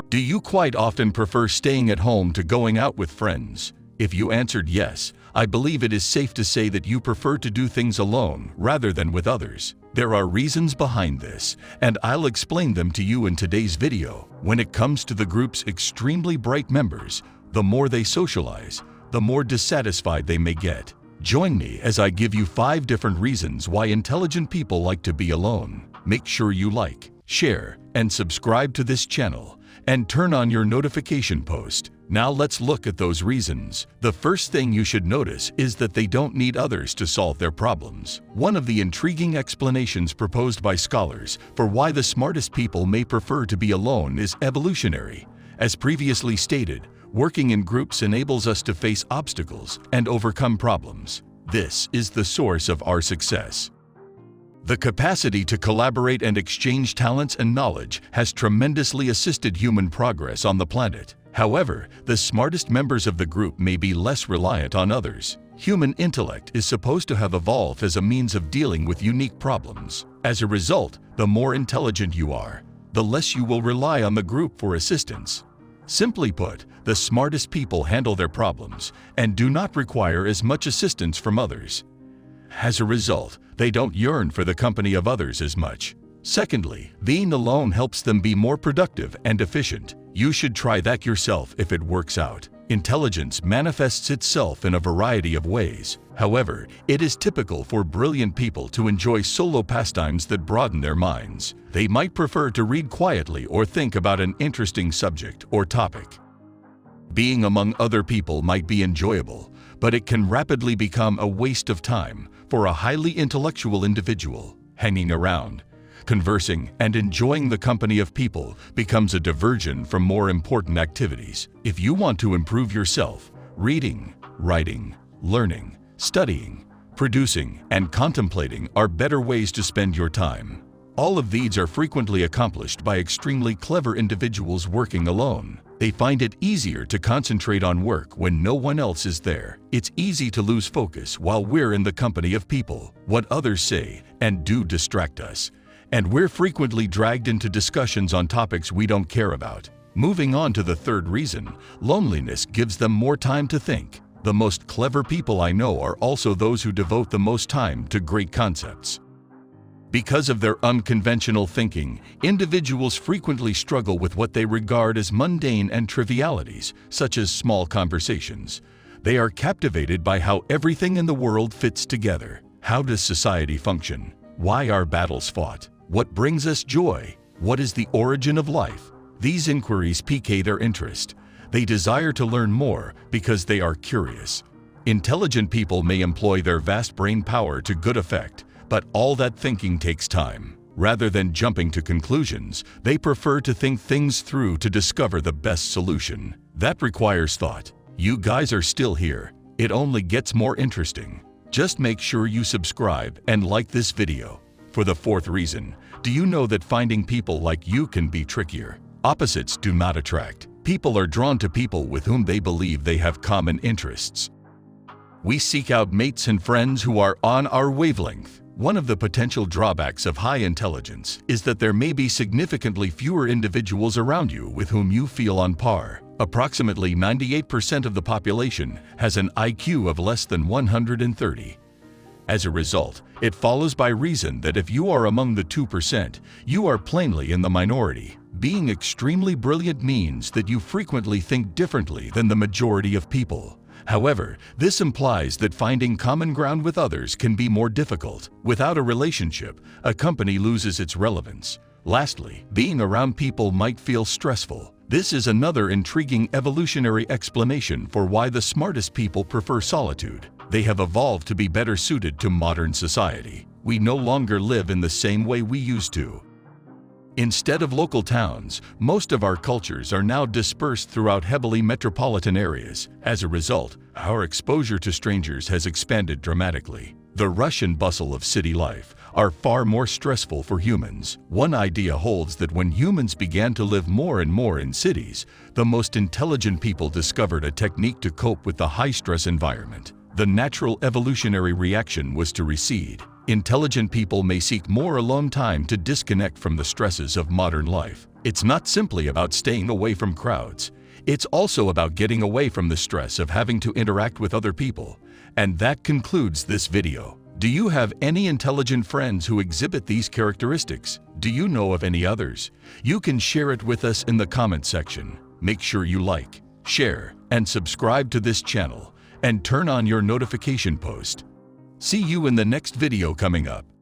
Do you quite often prefer staying at home to going out with friends? If you answered yes, I believe it is safe to say that you prefer to do things alone rather than with others. There are reasons behind this, and I'll explain them to you in today's video. When it comes to the group's extremely bright members, the more they socialize, the more dissatisfied they may get. Join me as I give you 5 different reasons why intelligent people like to be alone. Make sure you like, share, and subscribe to this channel, and turn on your notification post. Now let's look at those reasons. The first thing you should notice is that they don't need others to solve their problems. One of the intriguing explanations proposed by scholars for why the smartest people may prefer to be alone is evolutionary. As previously stated, working in groups enables us to face obstacles and overcome problems. This is the source of our success. The capacity to collaborate and exchange talents and knowledge has tremendously assisted human progress on the planet. However, the smartest members of the group may be less reliant on others. Human intellect is supposed to have evolved as a means of dealing with unique problems. As a result, the more intelligent you are, the less you will rely on the group for assistance. Simply put, the smartest people handle their problems and do not require as much assistance from others. As a result, they don't yearn for the company of others as much. Secondly, being alone helps them be more productive and efficient. You should try that yourself if it works out. Intelligence manifests itself in a variety of ways. However, it is typical for brilliant people to enjoy solo pastimes that broaden their minds. They might prefer to read quietly or think about an interesting subject or topic. Being among other people might be enjoyable, but it can rapidly become a waste of time for a highly intellectual individual. Hanging around, conversing, and enjoying the company of people becomes a diversion from more important activities. If you want to improve yourself, reading, writing, learning, studying, producing, and contemplating are better ways to spend your time. All of these are frequently accomplished by extremely clever individuals working alone. They find it easier to concentrate on work when no one else is there. It's easy to lose focus while we're in the company of people. What others say and do distract us, and we're frequently dragged into discussions on topics we don't care about. Moving on to the third reason, loneliness gives them more time to think. The most clever people I know are also those who devote the most time to great concepts. Because of their unconventional thinking, individuals frequently struggle with what they regard as mundane and trivialities, such as small conversations. They are captivated by how everything in the world fits together. How does society function? Why are battles fought? What brings us joy? What is the origin of life? These inquiries pique their interest. They desire to learn more because they are curious. Intelligent people may employ their vast brain power to good effect, but all that thinking takes time. Rather than jumping to conclusions, they prefer to think things through to discover the best solution. That requires thought. You guys are still here. It only gets more interesting. Just make sure you subscribe and like this video. For the fourth reason, do you know that finding people like you can be trickier? Opposites do not attract. People are drawn to people with whom they believe they have common interests. We seek out mates and friends who are on our wavelength. One of the potential drawbacks of high intelligence is that there may be significantly fewer individuals around you with whom you feel on par. Approximately 98% of the population has an IQ of less than 130. As a result, it follows by reason that if you are among the 2%, you are plainly in the minority. Being extremely brilliant means that you frequently think differently than the majority of people. However, this implies that finding common ground with others can be more difficult. Without a relationship, a company loses its relevance. Lastly, being around people might feel stressful. This is another intriguing evolutionary explanation for why the smartest people prefer solitude. They have evolved to be better suited to modern society. We no longer live in the same way we used to. Instead of local towns, most of our cultures are now dispersed throughout heavily metropolitan areas. As a result, our exposure to strangers has expanded dramatically. The rush and bustle of city life are far more stressful for humans. One idea holds that when humans began to live more and more in cities, the most intelligent people discovered a technique to cope with the high-stress environment. The natural evolutionary reaction was to recede. Intelligent people may seek more alone time to disconnect from the stresses of modern life. It's not simply about staying away from crowds. It's also about getting away from the stress of having to interact with other people. And that concludes this video. Do you have any intelligent friends who exhibit these characteristics? Do you know of any others? You can share it with us in the comment section. Make sure you like, share, and subscribe to this channel, and turn on your notification post. See you in the next video coming up.